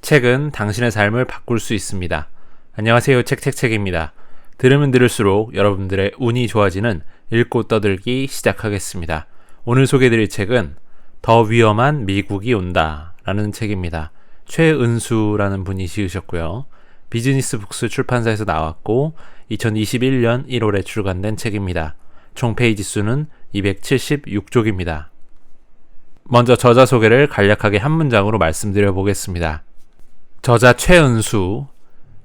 책은 당신의 삶을 바꿀 수 있습니다. 안녕하세요. 책입니다. 들으면 들을수록 여러분들의 운이 좋아지는 읽고 떠들기 시작하겠습니다. 오늘 소개해드릴 책은 더 위험한 미국이 온다 라는 책입니다. 최은수라는 분이 지으셨고요. 비즈니스 북스 출판사에서 나왔고 2021년 1월에 출간된 책입니다. 총 페이지 수는 276쪽입니다. 먼저 저자 소개를 간략하게 한 문장으로 말씀드려 보겠습니다. 저자 최은수,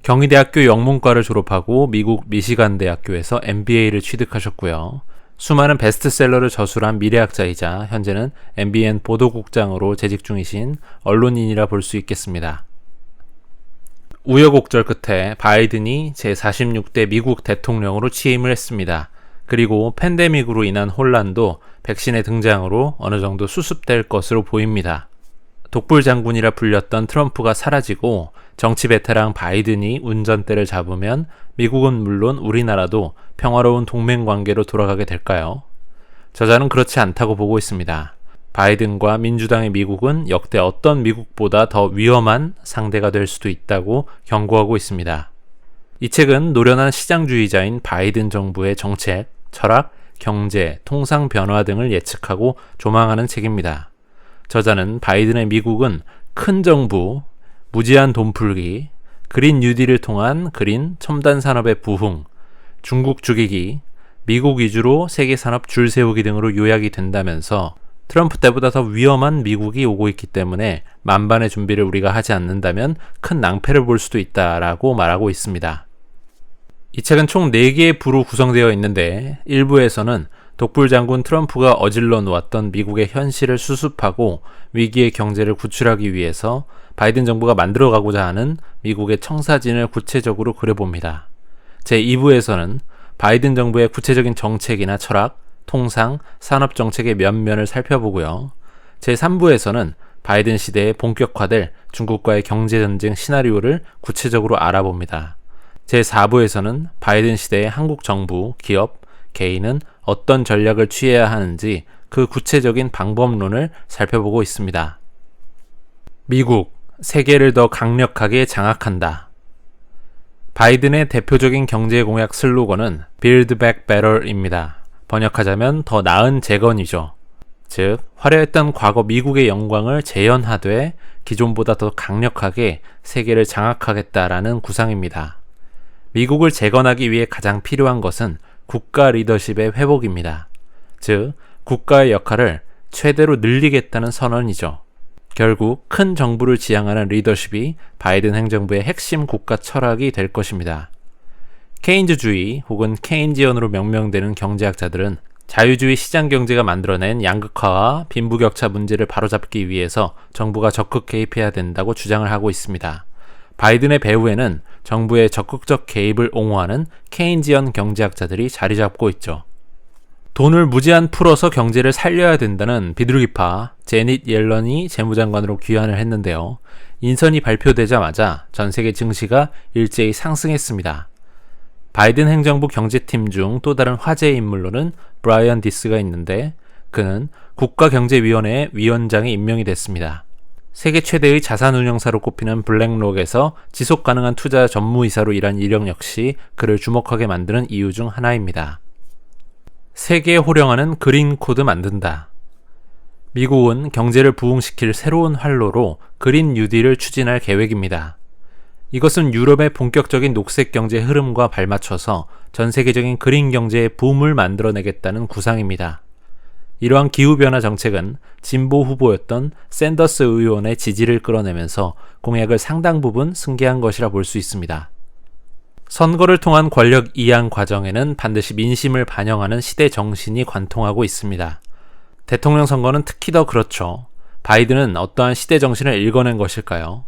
경희대학교 영문과를 졸업하고 미국 미시간 대학교에서 MBA를 취득하셨고요. 수많은 베스트셀러를 저술한 미래학자이자 현재는 MBN 보도국장으로 재직 중이신 언론인이라 볼 수 있겠습니다. 우여곡절 끝에 바이든이 제46대 미국 대통령으로 취임을 했습니다. 그리고 팬데믹으로 인한 혼란도 백신의 등장으로 어느 정도 수습될 것으로 보입니다. 독불 장군이라 불렸던 트럼프가 사라지고 정치 베테랑 바이든이 운전대를 잡으면 미국은 물론 우리나라도 평화로운 동맹 관계로 돌아가게 될까요? 저자는 그렇지 않다고 보고 있습니다. 바이든과 민주당의 미국은 역대 어떤 미국보다 더 위험한 상대가 될 수도 있다고 경고하고 있습니다. 이 책은 노련한 시장주의자인 바이든 정부의 정책, 철학, 경제, 통상 변화 등을 예측하고 조망하는 책입니다. 저자는 바이든의 미국은 큰 정부, 무제한 돈풀기, 그린 뉴딜을 통한 그린 첨단 산업의 부흥, 중국 죽이기, 미국 위주로 세계 산업 줄 세우기 등으로 요약이 된다면서 트럼프 때보다 더 위험한 미국이 오고 있기 때문에 만반의 준비를 우리가 하지 않는다면 큰 낭패를 볼 수도 있다라고 말하고 있습니다. 이 책은 총 4개의 부로 구성되어 있는데 1부에서는 독불 장군 트럼프가 어질러 놓았던 미국의 현실을 수습하고 위기의 경제를 구출하기 위해서 바이든 정부가 만들어가고자 하는 미국의 청사진을 구체적으로 그려봅니다. 제2부에서는 바이든 정부의 구체적인 정책이나 철학, 통상, 산업 정책의 면면을 살펴보고요. 제3부에서는 바이든 시대에 본격화될 중국과의 경제전쟁 시나리오를 구체적으로 알아봅니다. 제4부에서는 바이든 시대의 한국 정부, 기업, 개인은 어떤 전략을 취해야 하는지 그 구체적인 방법론을 살펴보고 있습니다. 미국, 세계를 더 강력하게 장악한다. 바이든의 대표적인 경제 공약 슬로건은 Build Back Better입니다. 번역하자면 더 나은 재건이죠. 즉, 화려했던 과거 미국의 영광을 재현하되 기존보다 더 강력하게 세계를 장악하겠다라는 구상입니다. 미국을 재건하기 위해 가장 필요한 것은 국가 리더십의 회복입니다. 즉, 국가의 역할을 최대로 늘리겠다는 선언이죠. 결국 큰 정부를 지향하는 리더십이 바이든 행정부의 핵심 국가 철학이 될 것입니다. 케인즈주의 혹은 케인지언으로 명명되는 경제학자들은 자유주의 시장경제가 만들어낸 양극화와 빈부격차 문제를 바로잡기 위해서 정부가 적극 개입해야 된다고 주장을 하고 있습니다. 바이든의 배후에는 정부의 적극적 개입을 옹호하는 케인지언 경제학자들이 자리 잡고 있죠. 돈을 무제한 풀어서 경제를 살려야 된다는 비둘기파 제닛 옐런이 재무장관으로 귀환을 했는데요. 인선이 발표되자마자 전 세계 증시가 일제히 상승했습니다. 바이든 행정부 경제팀 중 또 다른 화제의 인물로는 브라이언 디스가 있는데 그는 국가경제위원회의 위원장에 임명이 됐습니다. 세계 최대의 자산운용사로 꼽히는 블랙록에서 지속가능한 투자 전무이사로 일한 이력 역시 그를 주목하게 만드는 이유 중 하나입니다. 세계에 호령하는 그린 코드 만든다. 미국은 경제를 부흥시킬 새로운 활로로 그린 뉴딜을 추진할 계획입니다. 이것은 유럽의 본격적인 녹색 경제 흐름과 발맞춰서 전 세계적인 그린 경제의 붐을 만들어내겠다는 구상입니다. 이러한 기후변화 정책은 진보 후보였던 샌더스 의원의 지지를 끌어내면서 공약을 상당 부분 승계한 것이라 볼 수 있습니다. 선거를 통한 권력 이양 과정에는 반드시 민심을 반영하는 시대 정신이 관통하고 있습니다. 대통령 선거는 특히 더 그렇죠. 바이든은 어떠한 시대 정신을 읽어낸 것일까요?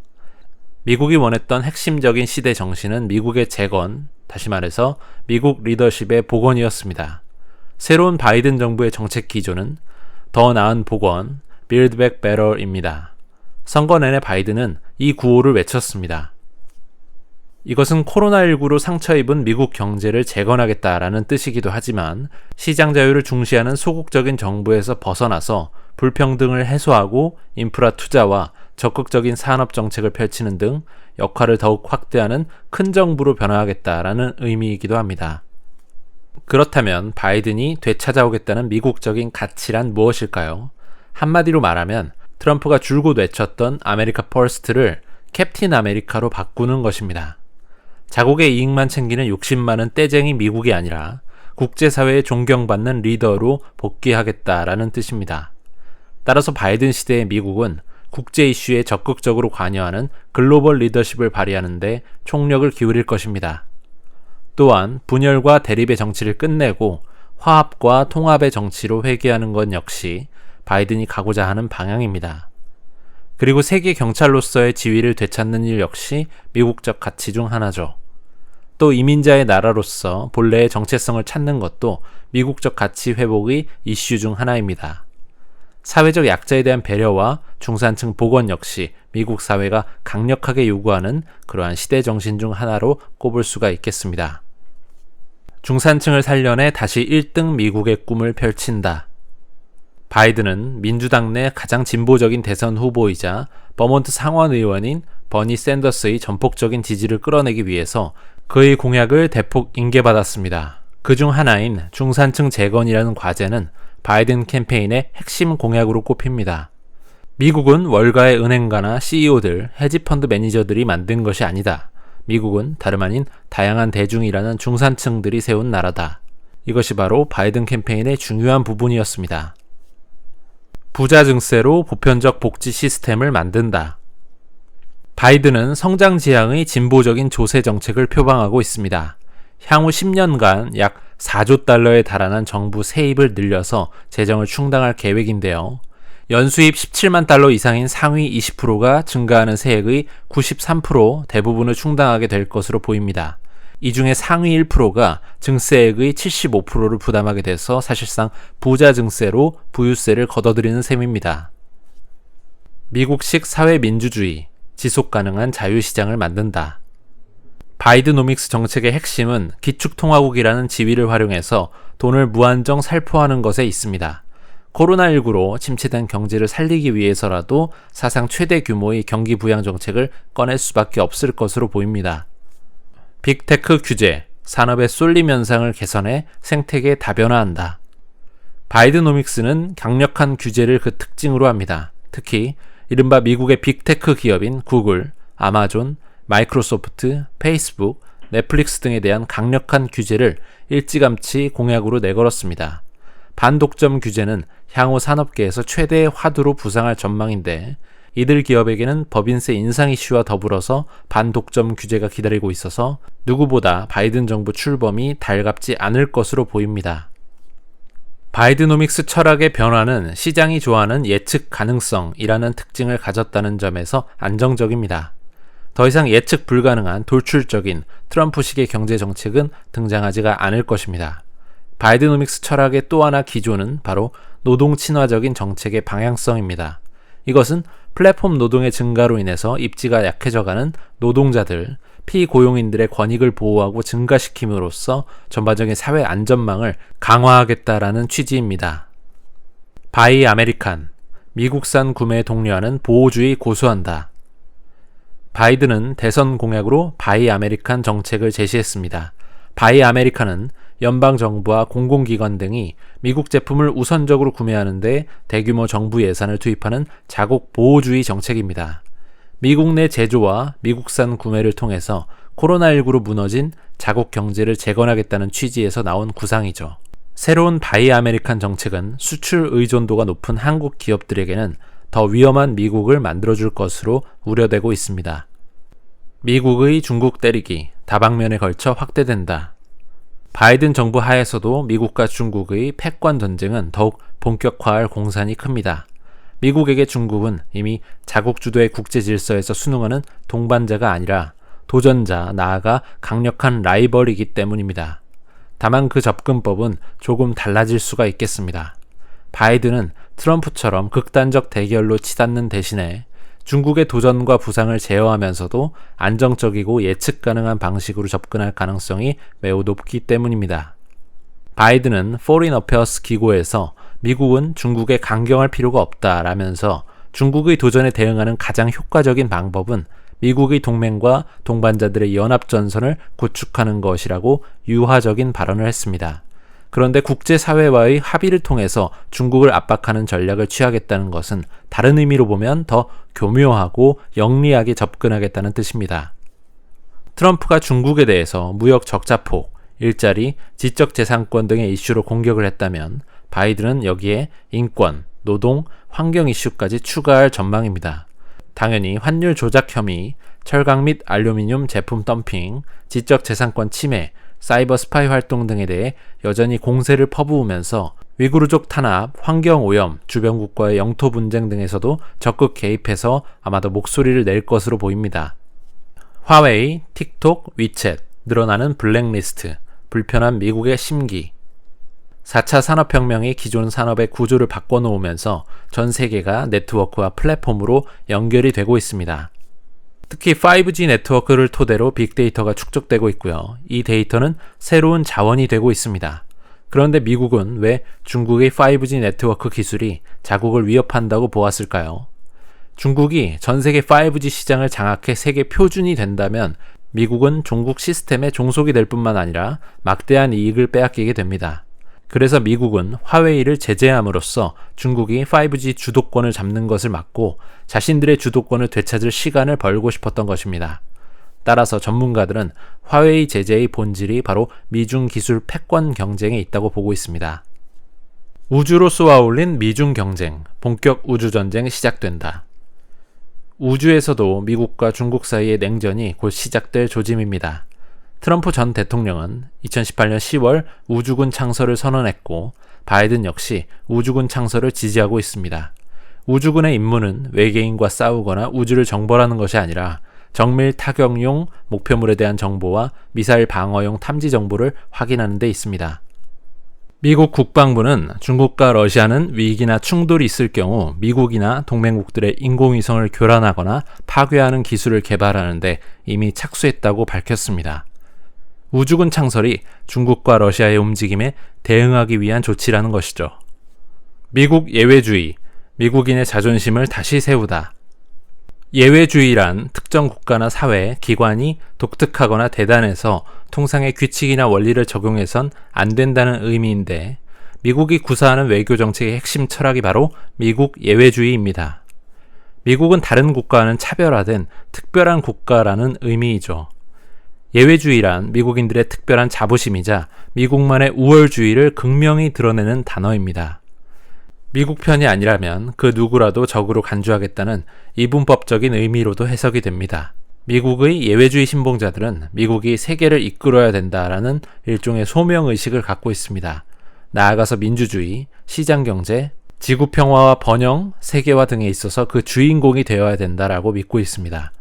미국이 원했던 핵심적인 시대 정신은 미국의 재건, 다시 말해서 미국 리더십의 복원이었습니다. 새로운 바이든 정부의 정책 기조는 더 나은 복원, Build Back Better입니다. 선거 내내 바이든은 이 구호를 외쳤습니다. 이것은 코로나19로 상처 입은 미국 경제를 재건하겠다라는 뜻이기도 하지만 시장 자유를 중시하는 소극적인 정부에서 벗어나서 불평등을 해소하고 인프라 투자와 적극적인 산업 정책을 펼치는 등 역할을 더욱 확대하는 큰 정부로 변화하겠다라는 의미이기도 합니다. 그렇다면 바이든이 되찾아오겠다는 미국적인 가치란 무엇일까요? 한마디로 말하면 트럼프가 줄곧 외쳤던 아메리카 퍼스트를 캡틴 아메리카로 바꾸는 것입니다. 자국의 이익만 챙기는 욕심 많은 떼쟁이 미국이 아니라 국제사회에 존경받는 리더로 복귀하겠다라는 뜻입니다. 따라서 바이든 시대의 미국은 국제 이슈에 적극적으로 관여하는 글로벌 리더십을 발휘하는 데 총력을 기울일 것입니다. 또한 분열과 대립의 정치를 끝내고 화합과 통합의 정치로 회귀하는 것 역시 바이든이 가고자 하는 방향입니다. 그리고 세계 경찰로서의 지위를 되찾는 일 역시 미국적 가치 중 하나죠. 또 이민자의 나라로서 본래의 정체성을 찾는 것도 미국적 가치 회복의 이슈 중 하나입니다. 사회적 약자에 대한 배려와 중산층 복원 역시 미국 사회가 강력하게 요구하는 그러한 시대 정신 중 하나로 꼽을 수가 있겠습니다. 중산층을 살려내 다시 1등 미국의 꿈을 펼친다. 바이든은 민주당 내 가장 진보적인 대선 후보이자 버몬트 상원 의원인 버니 샌더스의 전폭적인 지지를 끌어내기 위해서 그의 공약을 대폭 인계받았습니다. 그중 하나인 중산층 재건이라는 과제는 바이든 캠페인의 핵심 공약으로 꼽힙니다. 미국은 월가의 은행가나 CEO들, 헤지펀드 매니저들이 만든 것이 아니다. 미국은 다름 아닌 다양한 대중이라는 중산층들이 세운 나라다. 이것이 바로 바이든 캠페인의 중요한 부분이었습니다. 부자 증세로 보편적 복지 시스템을 만든다. 바이든은 성장 지향의 진보적인 조세 정책을 표방하고 있습니다. 향후 10년간 약 4조 달러에 달하는 정부 세입을 늘려서 재정을 충당할 계획인데요. 연수입 17만 달러 이상인 상위 20%가 증가하는 세액의 93% 대부분을 충당하게 될 것으로 보입니다. 이 중에 상위 1%가 증세액의 75%를 부담하게 돼서 사실상 부자 증세로 부유세를 걷어들이는 셈입니다. 미국식 사회민주주의, 지속가능한 자유시장을 만든다. 바이드노믹스 정책의 핵심은 기축통화국이라는 지위를 활용해서 돈을 무한정 살포하는 것에 있습니다. 코로나19로 침체된 경제를 살리기 위해서라도 사상 최대 규모의 경기 부양 정책을 꺼낼 수밖에 없을 것으로 보입니다. 빅테크 규제, 산업의 쏠림 현상을 개선해 생태계에 다변화한다. 바이드노믹스는 강력한 규제를 그 특징으로 합니다. 특히 이른바 미국의 빅테크 기업인 구글, 아마존, 마이크로소프트, 페이스북, 넷플릭스 등에 대한 강력한 규제를 일찌감치 공약으로 내걸었습니다. 반독점 규제는 향후 산업계에서 최대의 화두로 부상할 전망인데 이들 기업에게는 법인세 인상 이슈와 더불어서 반독점 규제가 기다리고 있어서 누구보다 바이든 정부 출범이 달갑지 않을 것으로 보입니다. 바이드노믹스 철학의 변화는 시장이 좋아하는 예측 가능성이라는 특징을 가졌다는 점에서 안정적입니다. 더 이상 예측 불가능한 돌출적인 트럼프식의 경제 정책은 등장하지가 않을 것입니다. 바이드노믹스 철학의 또 하나 기조는 바로 노동 친화적인 정책의 방향성입니다. 이것은 플랫폼 노동의 증가로 인해서 입지가 약해져가는 노동자들, 피고용인들의 권익을 보호하고 증가시킴으로써 전반적인 사회 안전망을 강화하겠다라는 취지입니다. 바이 아메리칸, 미국산 구매에 독려하는 보호주의 고수한다. 바이든은 대선 공약으로 바이 아메리칸 정책을 제시했습니다. 바이 아메리칸은 연방정부와 공공기관 등이 미국 제품을 우선적으로 구매하는데 대규모 정부 예산을 투입하는 자국 보호주의 정책입니다. 미국 내 제조와 미국산 구매를 통해서 코로나19로 무너진 자국 경제를 재건하겠다는 취지에서 나온 구상이죠. 새로운 바이 아메리칸 정책은 수출 의존도가 높은 한국 기업들에게는 더 위험한 미국을 만들어줄 것으로 우려되고 있습니다. 미국의 중국 때리기, 다방면에 걸쳐 확대된다. 바이든 정부 하에서도 미국과 중국의 패권 전쟁은 더욱 본격화할 공산이 큽니다. 미국에게 중국은 이미 자국 주도의 국제 질서에서 순응하는 동반자가 아니라 도전자, 나아가 강력한 라이벌이기 때문입니다. 다만 그 접근법은 조금 달라질 수가 있겠습니다. 바이든은 트럼프처럼 극단적 대결로 치닫는 대신에 중국의 도전과 부상을 제어하면서도 안정적이고 예측 가능한 방식으로 접근할 가능성이 매우 높기 때문입니다. 바이든은 포린 어페어스 기고에서 미국은 중국에 강경할 필요가 없다라면서 중국의 도전에 대응하는 가장 효과적인 방법은 미국의 동맹과 동반자들의 연합전선을 구축하는 것이라고 유화적인 발언을 했습니다. 그런데 국제사회와의 합의를 통해서 중국을 압박하는 전략을 취하겠다는 것은 다른 의미로 보면 더 교묘하고 영리하게 접근하겠다는 뜻입니다. 트럼프가 중국에 대해서 무역 적자폭, 일자리, 지적재산권 등의 이슈로 공격을 했다면 바이든은 여기에 인권, 노동, 환경 이슈까지 추가할 전망입니다. 당연히 환율 조작 혐의, 철강 및 알루미늄 제품 덤핑, 지적재산권 침해, 사이버 스파이 활동 등에 대해 여전히 공세를 퍼부으면서 위구르족 탄압, 환경오염, 주변국과의 영토 분쟁 등에서도 적극 개입해서 아마도 목소리를 낼 것으로 보입니다. 화웨이, 틱톡, 위챗, 늘어나는 블랙리스트, 불편한 미국의 심기. 4차 산업혁명이 기존 산업의 구조를 바꿔놓으면서 전 세계가 네트워크와 플랫폼으로 연결이 되고 있습니다. 특히 5G 네트워크를 토대로 빅데이터가 축적되고 있고요. 이 데이터는 새로운 자원이 되고 있습니다. 그런데 미국은 왜 중국의 5G 네트워크 기술이 자국을 위협한다고 보았을까요? 중국이 전 세계 5G 시장을 장악해 세계 표준이 된다면 미국은 중국 시스템의 종속이 될 뿐만 아니라 막대한 이익을 빼앗기게 됩니다. 그래서 미국은 화웨이를 제재함으로써 중국이 5G 주도권을 잡는 것을 막고 자신들의 주도권을 되찾을 시간을 벌고 싶었던 것입니다. 따라서 전문가들은 화웨이 제재의 본질이 바로 미중 기술 패권 경쟁에 있다고 보고 있습니다. 우주로 쏘아올린 미중 경쟁, 본격 우주전쟁 시작된다. 우주에서도 미국과 중국 사이의 냉전이 곧 시작될 조짐입니다. 트럼프 전 대통령은 2018년 10월 우주군 창설을 선언했고 바이든 역시 우주군 창설을 지지하고 있습니다. 우주군의 임무는 외계인과 싸우거나 우주를 정벌하는 것이 아니라 정밀 타격용 목표물에 대한 정보와 미사일 방어용 탐지 정보를 확인하는 데 있습니다. 미국 국방부는 중국과 러시아는 위기나 충돌이 있을 경우 미국이나 동맹국들의 인공위성을 교란하거나 파괴하는 기술을 개발하는데 이미 착수했다고 밝혔습니다. 우주군 창설이 중국과 러시아의 움직임에 대응하기 위한 조치라는 것이죠. 미국 예외주의, 미국인의 자존심을 다시 세우다. 예외주의란 특정 국가나 사회, 기관이 독특하거나 대단해서 통상의 규칙이나 원리를 적용해선 안 된다는 의미인데 미국이 구사하는 외교정책의 핵심 철학이 바로 미국 예외주의입니다. 미국은 다른 국가와는 차별화된 특별한 국가라는 의미이죠. 예외주의란 미국인들의 특별한 자부심이자 미국만의 우월주의를 극명히 드러내는 단어입니다. 미국 편이 아니라면 그 누구라도 적으로 간주하겠다는 이분법적인 의미로도 해석이 됩니다. 미국의 예외주의 신봉자들은 미국이 세계를 이끌어야 된다라는 일종의 소명의식을 갖고 있습니다. 나아가서 민주주의, 시장경제, 지구평화와 번영, 세계화 등에 있어서 그 주인공이 되어야 된다라고 믿고 있습니다.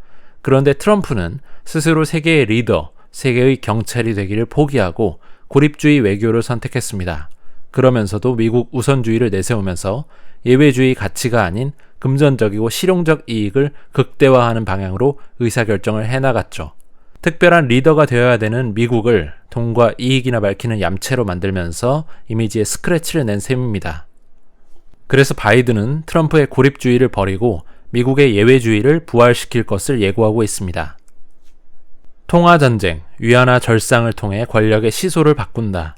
그런데 트럼프는 스스로 세계의 리더, 세계의 경찰이 되기를 포기하고 고립주의 외교를 선택했습니다. 그러면서도 미국 우선주의를 내세우면서 예외주의 가치가 아닌 금전적이고 실용적 이익을 극대화하는 방향으로 의사결정을 해나갔죠. 특별한 리더가 되어야 되는 미국을 돈과 이익이나 밝히는 얌체로 만들면서 이미지에 스크래치를 낸 셈입니다. 그래서 바이든은 트럼프의 고립주의를 버리고 미국의 예외주의를 부활시킬 것을 예고하고 있습니다. 통화전쟁, 위안화 절상을 통해 권력의 시소를 바꾼다.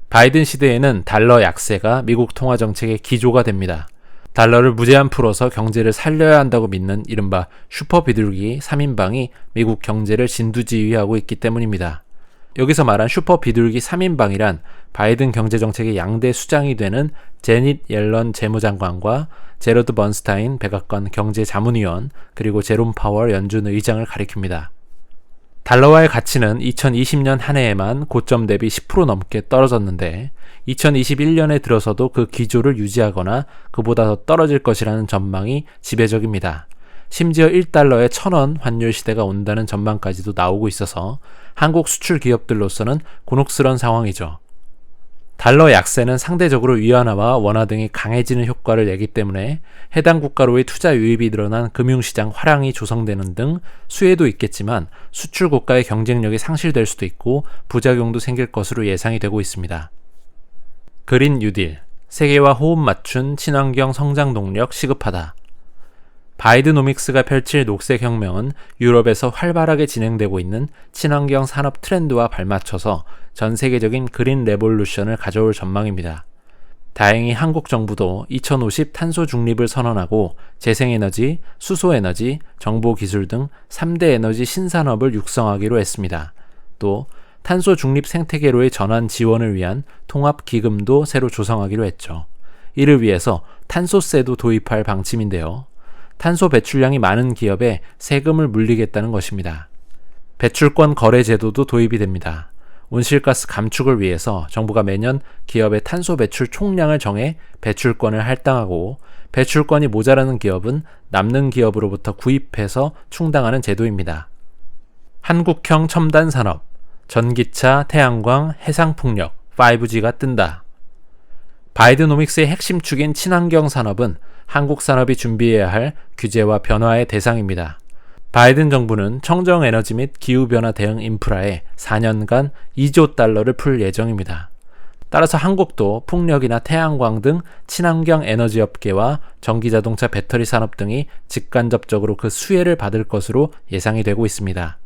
바이든 시대에는 달러 약세가 미국 통화정책의 기조가 됩니다. 달러를 무제한 풀어서 경제를 살려야 한다고 믿는 이른바 슈퍼 비둘기 3인방이 미국 경제를 진두지휘하고 있기 때문입니다. 여기서 말한 슈퍼 비둘기 3인방이란 바이든 경제정책의 양대 수장이 되는 제닛 옐런 재무장관과 제러드 번스타인 백악관 경제자문위원 그리고 제롬 파월 연준 의장을 가리킵니다. 달러화의 가치는 2020년 한 해에만 고점 대비 10% 넘게 떨어졌는데 2021년에 들어서도 그 기조를 유지하거나 그보다 더 떨어질 것이라는 전망이 지배적입니다. 심지어 1달러에 1,000원 환율 시대가 온다는 전망까지도 나오고 있어서 한국 수출 기업들로서는 곤혹스러운 상황이죠. 달러 약세는 상대적으로 위안화와 원화 등이 강해지는 효과를 내기 때문에 해당 국가로의 투자 유입이 늘어난 금융시장 화랑이 조성되는 등 수혜도 있겠지만 수출 국가의 경쟁력이 상실될 수도 있고 부작용도 생길 것으로 예상이 되고 있습니다. 그린 뉴딜, 세계와 호흡 맞춘 친환경 성장 동력 시급하다. 바이드노믹스가 펼칠 녹색혁명은 유럽에서 활발하게 진행되고 있는 친환경 산업 트렌드와 발맞춰서 전 세계적인 그린 레볼루션을 가져올 전망입니다. 다행히 한국 정부도 2050 탄소 중립을 선언하고 재생에너지, 수소에너지, 정보기술 등 3대 에너지 신산업을 육성하기로 했습니다. 또 탄소 중립 생태계로의 전환 지원을 위한 통합기금도 새로 조성하기로 했죠. 이를 위해서 탄소세도 도입할 방침인데요. 탄소 배출량이 많은 기업에 세금을 물리겠다는 것입니다. 배출권 거래 제도도 도입이 됩니다. 온실가스 감축을 위해서 정부가 매년 기업의 탄소 배출 총량을 정해 배출권을 할당하고 배출권이 모자라는 기업은 남는 기업으로부터 구입해서 충당하는 제도입니다. 한국형 첨단 산업, 전기차, 태양광, 해상풍력, 5G가 뜬다. 바이드노믹스의 핵심 축인 친환경 산업은 한국 산업이 준비해야 할 규제와 변화의 대상입니다. 바이든 정부는 청정에너지 및 기후변화 대응 인프라에 4년간 2조 달러를 풀 예정입니다. 따라서 한국도 풍력이나 태양광 등 친환경 에너지 업계와 전기자동차 배터리 산업 등이 직간접적으로 그 수혜를 받을 것으로 예상이 되고 있습니다.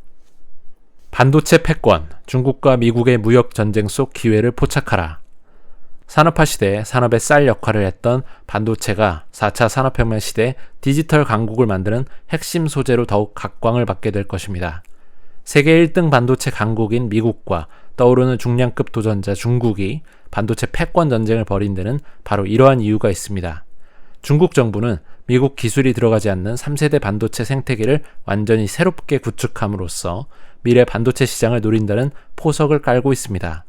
반도체 패권, 중국과 미국의 무역 전쟁 속 기회를 포착하라. 산업화 시대 산업의 쌀 역할을 했던 반도체가 4차 산업혁명 시대 디지털 강국을 만드는 핵심 소재로 더욱 각광을 받게 될 것입니다. 세계 1등 반도체 강국인 미국과 떠오르는 중량급 도전자 중국이 반도체 패권 전쟁을 벌인 데는 바로 이러한 이유가 있습니다. 중국 정부는 미국 기술이 들어가지 않는 3세대 반도체 생태계를 완전히 새롭게 구축함으로써 미래 반도체 시장을 노린다는 포석을 깔고 있습니다.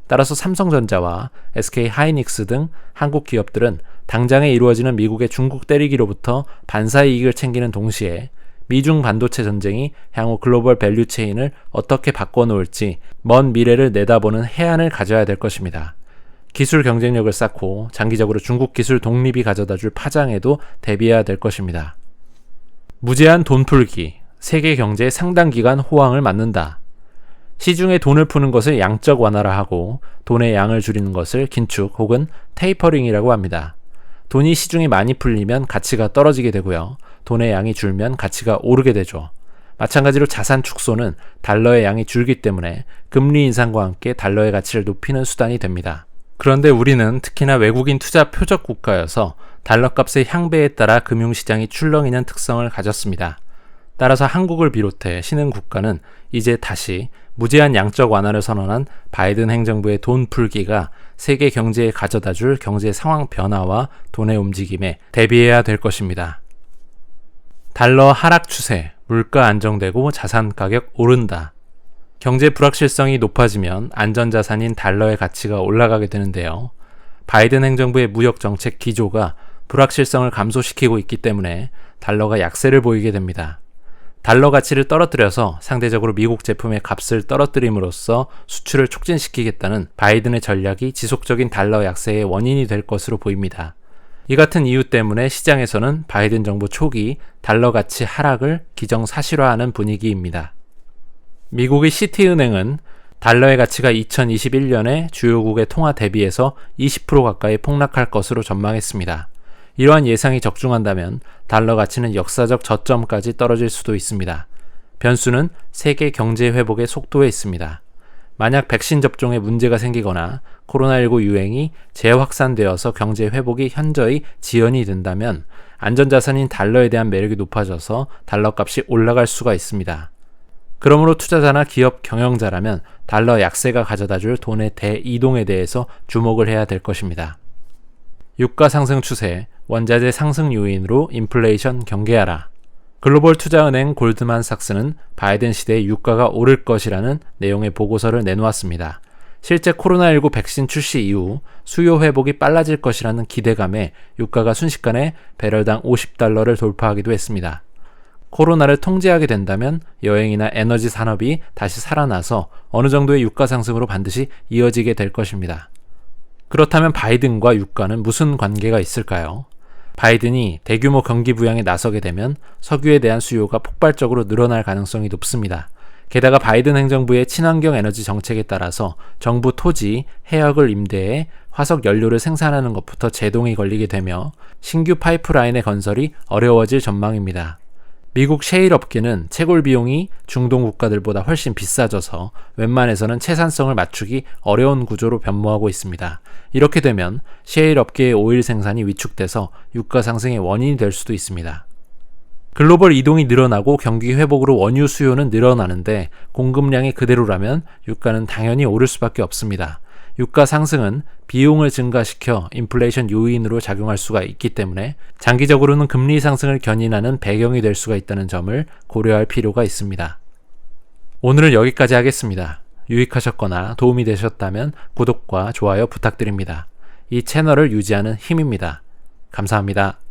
따라서 삼성전자와 SK하이닉스 등 한국 기업들은 당장에 이루어지는 미국의 중국 때리기로부터 반사이익을 챙기는 동시에 미중 반도체 전쟁이 향후 글로벌 밸류 체인을 어떻게 바꿔놓을지 먼 미래를 내다보는 해안을 가져야 될 것입니다. 기술 경쟁력을 쌓고 장기적으로 중국 기술 독립이 가져다줄 파장에도 대비해야 될 것입니다. 무제한 돈 풀기, 세계 경제의 상당 기간 호황을 맞는다. 시중에 돈을 푸는 것을 양적 완화라 하고 돈의 양을 줄이는 것을 긴축 혹은 테이퍼링이라고 합니다. 돈이 시중에 많이 풀리면 가치가 떨어지게 되고요. 돈의 양이 줄면 가치가 오르게 되죠. 마찬가지로 자산 축소는 달러의 양이 줄기 때문에 금리 인상과 함께 달러의 가치를 높이는 수단이 됩니다. 그런데 우리는 특히나 외국인 투자 표적 국가여서 달러 값의 향배에 따라 금융시장이 출렁이는 특성을 가졌습니다. 따라서 한국을 비롯해 신흥 국가는 이제 다시 무제한 양적 완화를 선언한 바이든 행정부의 돈 풀기가 세계 경제에 가져다줄 경제 상황 변화와 돈의 움직임에 대비해야 될 것입니다. 달러 하락 추세, 물가 안정되고 자산 가격 오른다. 경제 불확실성이 높아지면 안전자산인 달러의 가치가 올라가게 되는데요. 바이든 행정부의 무역 정책 기조가 불확실성을 감소시키고 있기 때문에 달러가 약세를 보이게 됩니다. 달러 가치를 떨어뜨려서 상대적으로 미국 제품의 값을 떨어뜨림으로써 수출을 촉진시키겠다는 바이든의 전략이 지속적인 달러 약세의 원인이 될 것으로 보입니다. 이 같은 이유 때문에 시장에서는 바이든 정부 초기 달러 가치 하락을 기정사실화하는 분위기입니다. 미국의 시티은행은 달러의 가치가 2021년에 주요국의 통화 대비해서 20% 가까이 폭락할 것으로 전망했습니다. 이러한 예상이 적중한다면 달러 가치는 역사적 저점까지 떨어질 수도 있습니다. 변수는 세계 경제 회복의 속도에 있습니다. 만약 백신 접종에 문제가 생기거나 코로나19 유행이 재확산되어서 경제 회복이 현저히 지연이 된다면 안전자산인 달러에 대한 매력이 높아져서 달러 값이 올라갈 수가 있습니다. 그러므로 투자자나 기업 경영자라면 달러 약세가 가져다줄 돈의 대이동에 대해서 주목을 해야 될 것입니다. 유가 상승 추세, 원자재 상승 요인으로 인플레이션 경계하라. 글로벌 투자은행 골드만삭스는 바이든 시대에 유가가 오를 것이라는 내용의 보고서를 내놓았습니다. 실제 코로나19 백신 출시 이후 수요 회복이 빨라질 것이라는 기대감에 유가가 순식간에 배럴당 50달러를 돌파하기도 했습니다. 코로나를 통제하게 된다면 여행이나 에너지 산업이 다시 살아나서 어느 정도의 유가 상승으로 반드시 이어지게 될 것입니다. 그렇다면 바이든과 유가는 무슨 관계가 있을까요? 바이든이 대규모 경기 부양에 나서게 되면 석유에 대한 수요가 폭발적으로 늘어날 가능성이 높습니다. 게다가 바이든 행정부의 친환경 에너지 정책에 따라서 정부 토지, 해역을 임대해 화석 연료를 생산하는 것부터 제동이 걸리게 되며 신규 파이프라인의 건설이 어려워질 전망입니다. 미국 셰일 업계는 채굴 비용이 중동 국가들보다 훨씬 비싸져서 웬만해서는 채산성을 맞추기 어려운 구조로 변모하고 있습니다. 이렇게 되면 셰일 업계의 오일 생산이 위축돼서 유가 상승의 원인이 될 수도 있습니다. 글로벌 이동이 늘어나고 경기 회복으로 원유 수요는 늘어나는데 공급량이 그대로라면 유가는 당연히 오를 수밖에 없습니다. 유가 상승은 비용을 증가시켜 인플레이션 요인으로 작용할 수가 있기 때문에 장기적으로는 금리 상승을 견인하는 배경이 될 수가 있다는 점을 고려할 필요가 있습니다. 오늘은 여기까지 하겠습니다. 유익하셨거나 도움이 되셨다면 구독과 좋아요 부탁드립니다. 이 채널을 유지하는 힘입니다. 감사합니다.